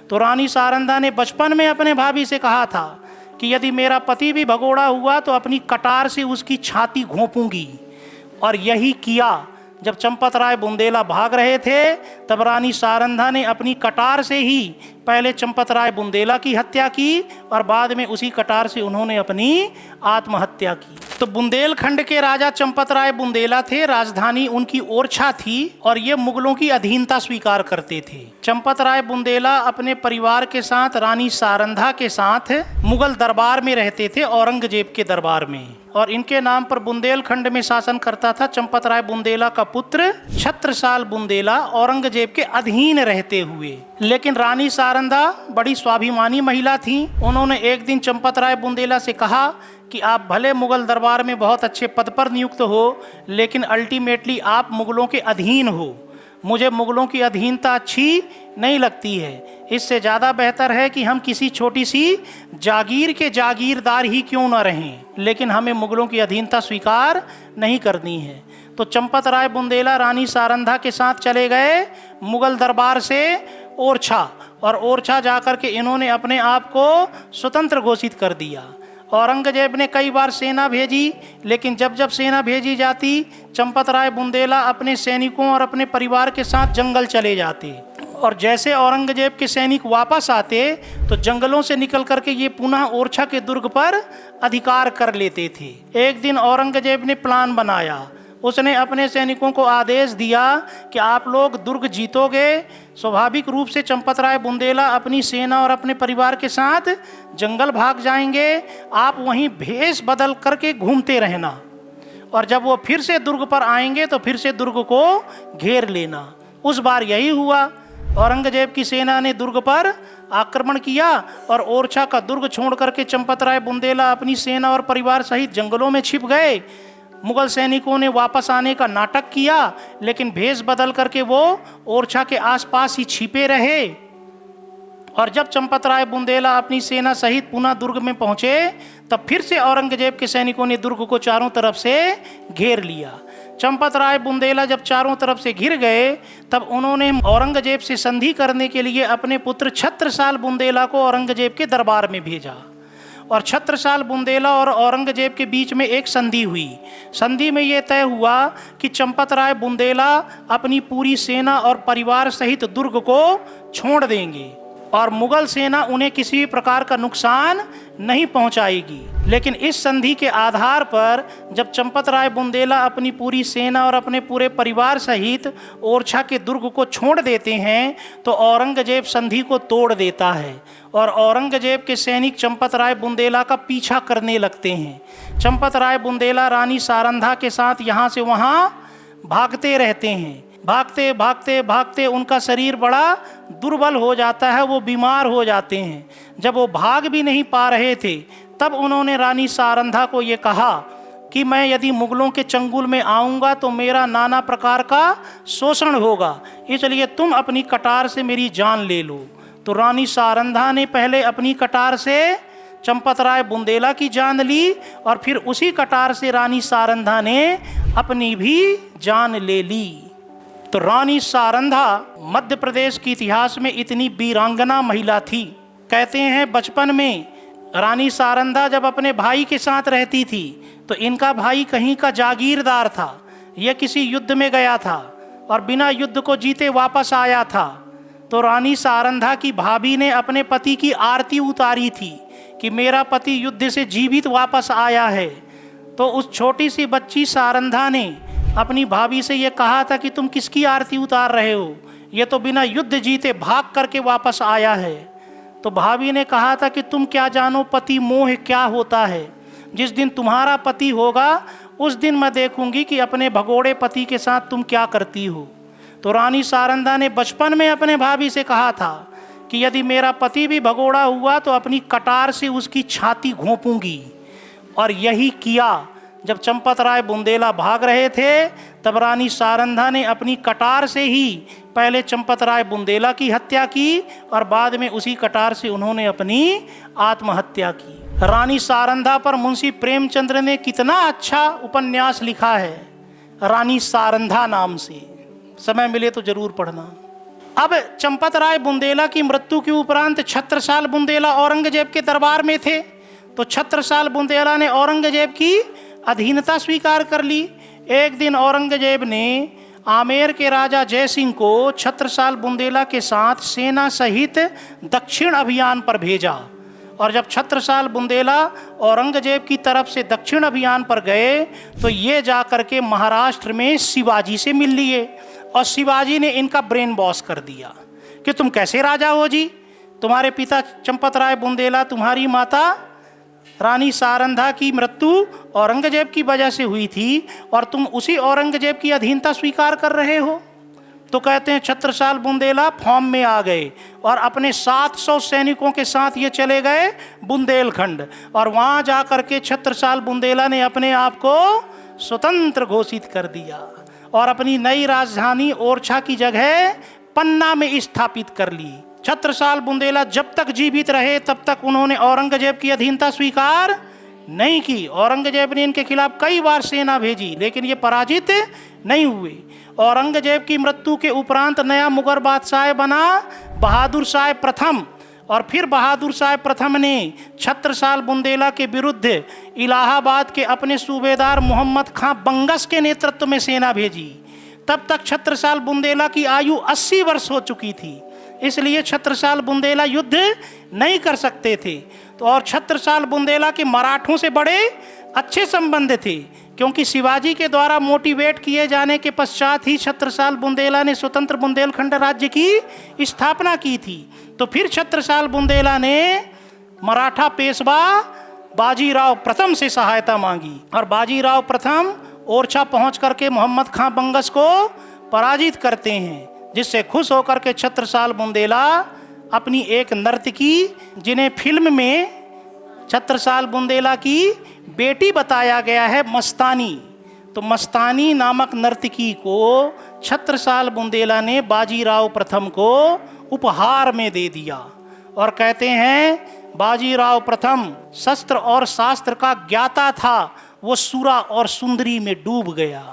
तो रानी सारंधा ने बचपन में अपने भाभी से कहा था कि यदि मेरा पति भी भगोड़ा हुआ तो अपनी कटार से उसकी छाती घोंपूंगी, और यही किया। जब चंपत राय बुंदेला भाग रहे थे तब रानी सारंधा ने अपनी कटार से ही पहले चंपत राय बुंदेला की हत्या की और बाद में उसी कटार से उन्होंने अपनी आत्महत्या की। तो बुंदेलखंड के राजा चंपत राय बुंदेला थे, राजधानी उनकी ओरछा थी और ये मुगलों की अधीनता स्वीकार करते थे। चंपत राय बुंदेला अपने परिवार के साथ रानी सारंधा के साथ मुगल दरबार में रहते थे, औरंगजेब के दरबार में, और इनके नाम पर बुंदेलखंड में शासन करता था चंपत राय बुंदेला का पुत्र छत्रसाल बुंदेला, औरंगजेब के अधीन रहते हुए। लेकिन रानी सारंधा बड़ी स्वाभिमानी महिला थी। उन्होंने एक दिन चंपत राय बुंदेला से कहा कि आप भले मुगल दरबार में बहुत अच्छे पद पर नियुक्त हो, लेकिन अल्टीमेटली आप मुगलों के अधीन हो। मुझे मुगलों की अधीनता अच्छी नहीं लगती है। इससे ज़्यादा बेहतर है कि हम किसी छोटी सी जागीर के जागीरदार ही क्यों न रहें, लेकिन हमें मुगलों की अधीनता स्वीकार नहीं करनी है। तो चंपत राय बुंदेला रानी सारंधा के साथ चले गए मुगल दरबार से ओरछा, और ओरछा जाकर के इन्होंने अपने आप को स्वतंत्र घोषित कर दिया। औरंगजेब ने कई बार सेना भेजी, लेकिन जब जब सेना भेजी जाती चंपत राय बुंदेला अपने सैनिकों और अपने परिवार के साथ जंगल चले जाते, और जैसे औरंगजेब के सैनिक वापस आते तो जंगलों से निकल करके ये पुनः ओरछा के दुर्ग पर अधिकार कर लेते थे। एक दिन औरंगजेब ने प्लान बनाया। उसने अपने सैनिकों को आदेश दिया कि आप लोग दुर्ग जीतोगे। स्वाभाविक रूप से चंपत राय बुंदेला अपनी सेना और अपने परिवार के साथ जंगल भाग जाएंगे। आप वहीं भेष बदल करके घूमते रहना, और जब वो फिर से दुर्ग पर आएंगे तो फिर से दुर्ग को घेर लेना। उस बार यही हुआ। औरंगजेब की सेना ने दुर्ग पर आक्रमण किया और ओरछा का दुर्ग छोड़ करके चंपत राय बुंदेला अपनी सेना और परिवार सहित जंगलों में छिप गए। मुगल सैनिकों ने वापस आने का नाटक किया, लेकिन भेष बदल करके वो ओरछा के आसपास ही छिपे रहे। और जब चंपत राय बुंदेला अपनी सेना सहित पुनः दुर्ग में पहुंचे तब फिर से औरंगजेब के सैनिकों ने दुर्ग को चारों तरफ से घेर लिया। चंपत राय बुंदेला जब चारों तरफ से घिर गए तब उन्होंने औरंगजेब से संधि करने के लिए अपने पुत्र छत्रसाल बुंदेला को औरंगजेब के दरबार में भेजा, और छत्रसाल बुंदेला और औरंगजेब के बीच में एक संधि हुई। संधि में ये तय हुआ कि चंपत राय बुंदेला अपनी पूरी सेना और परिवार सहित दुर्ग को छोड़ देंगे और मुगल सेना उन्हें किसी भी प्रकार का नुकसान नहीं पहुंचाएगी। लेकिन इस संधि के आधार पर जब चंपत राय बुंदेला अपनी पूरी सेना और अपने पूरे परिवार सहित ओरछा के दुर्ग को छोड़ देते हैं तो औरंगजेब संधि को तोड़ देता है, और औरंगजेब के सैनिक चंपत राय बुंदेला का पीछा करने लगते हैं। चंपत राय बुंदेला रानी सारंधा के साथ यहाँ से वहाँ भागते रहते हैं। भागते भागते भागते उनका शरीर बड़ा दुर्बल हो जाता है, वो बीमार हो जाते हैं। जब वो भाग भी नहीं पा रहे थे तब उन्होंने रानी सारंधा को ये कहा कि मैं यदि मुगलों के चंगुल में आऊँगा तो मेरा नाना प्रकार का शोषण होगा, इसलिए तुम अपनी कटार से मेरी जान ले लो। तो रानी सारंधा ने पहले अपनी कटार से चंपत राय बुंदेला की जान ली और फिर उसी कटार से रानी सारंधा ने अपनी भी जान ले ली। तो रानी सारंधा मध्य प्रदेश के इतिहास में इतनी वीरांगना महिला थी। कहते हैं बचपन में रानी सारंधा जब अपने भाई के साथ रहती थी तो इनका भाई कहीं का जागीरदार था। यह किसी युद्ध में गया था और बिना युद्ध को जीते वापस आया था। तो रानी सारंधा की भाभी ने अपने पति की आरती उतारी थी कि मेरा पति युद्ध से जीवित वापस आया है। तो उस छोटी सी बच्ची सारंधा ने अपनी भाभी से ये कहा था कि तुम किसकी आरती उतार रहे हो, ये तो बिना युद्ध जीते भाग करके वापस आया है। तो भाभी ने कहा था कि तुम क्या जानो पति मोह क्या होता है, जिस दिन तुम्हारा पति होगा उस दिन मैं देखूंगी कि अपने भगोड़े पति के साथ तुम क्या करती हो। तो रानी सारंधा ने बचपन में अपने भाभी से कहा था कि यदि मेरा पति भी भगोड़ा हुआ तो अपनी कटार से उसकी छाती घोंपूंगी, और यही किया। जब चंपत राय बुंदेला भाग रहे थे तब रानी सारंधा ने अपनी कटार से ही पहले चंपत राय बुंदेला की हत्या की और बाद में उसी कटार से उन्होंने अपनी आत्महत्या की। रानी सारंधा पर मुंशी प्रेमचंद्र ने कितना अच्छा उपन्यास लिखा है रानी सारंधा नाम से, समय मिले तो जरूर पढ़ना। अब चंपत राय बुंदेला की मृत्यु के उपरांत छत्रसाल बुंदेला औरंगजेब के दरबार में थे। तो छत्रसाल बुंदेला ने औरंगजेब की अधीनता स्वीकार कर ली। एक दिन औरंगजेब ने आमेर के राजा जयसिंह को छत्रसाल बुंदेला के साथ सेना सहित दक्षिण अभियान पर भेजा। और जब छत्रसाल बुंदेला औरंगजेब की तरफ से दक्षिण अभियान पर गए तो ये जा कर के महाराष्ट्र में शिवाजी से मिल लिए और शिवाजी ने इनका ब्रेन वॉश कर दिया कि तुम कैसे राजा हो जी, तुम्हारे पिता चंपत राय बुंदेला, तुम्हारी माता रानी सारंधा की मृत्यु औरंगजेब की वजह से हुई थी और तुम उसी औरंगजेब की अधीनता स्वीकार कर रहे हो। तो कहते हैं छत्रसाल बुंदेला फॉर्म में आ गए और अपने 700 सैनिकों के साथ ये चले गए बुंदेलखंड और वहाँ जा कर के छत्रसाल बुंदेला ने अपने आप को स्वतंत्र घोषित कर दिया और अपनी नई राजधानी ओरछा की जगह पन्ना में स्थापित कर ली। छत्रसाल बुंदेला जब तक जीवित रहे तब तक उन्होंने औरंगजेब की अधीनता स्वीकार नहीं की। औरंगजेब ने इनके खिलाफ कई बार सेना भेजी लेकिन ये पराजित नहीं हुए। औरंगजेब की मृत्यु के उपरांत नया मुगल बादशाह बना बहादुर शाह प्रथम और फिर बहादुर शाह प्रथम ने छत्रसाल बुंदेला के विरुद्ध इलाहाबाद के अपने सूबेदार मोहम्मद खां बंगस के नेतृत्व में सेना भेजी। तब तक छत्रसाल बुंदेला की आयु 80 वर्ष हो चुकी थी, इसलिए छत्रसाल बुंदेला युद्ध नहीं कर सकते थे। तो और छत्रसाल बुंदेला के मराठों से बड़े अच्छे संबंध थे क्योंकि शिवाजी के द्वारा मोटिवेट किए जाने के पश्चात ही छत्रसाल बुंदेला ने स्वतंत्र बुंदेलखंड राज्य की स्थापना की थी। तो फिर छत्रसाल बुंदेला ने मराठा पेशवा बाजीराव प्रथम से सहायता मांगी और बाजीराव प्रथम ओरछा पहुंच करके मोहम्मद खां बंगस को पराजित करते हैं, जिससे खुश होकर के छत्रसाल बुंदेला अपनी एक नर्तकी, जिन्हें फिल्म में छत्रसाल बुंदेला की बेटी बताया गया है मस्तानी, तो मस्तानी नामक नर्तकी को छत्रसाल बुंदेला ने बाजीराव प्रथम को उपहार में दे दिया और कहते हैं बाजीराव प्रथम शस्त्र और शास्त्र का ज्ञाता था, वो सुरा और सुंदरी में डूब गया।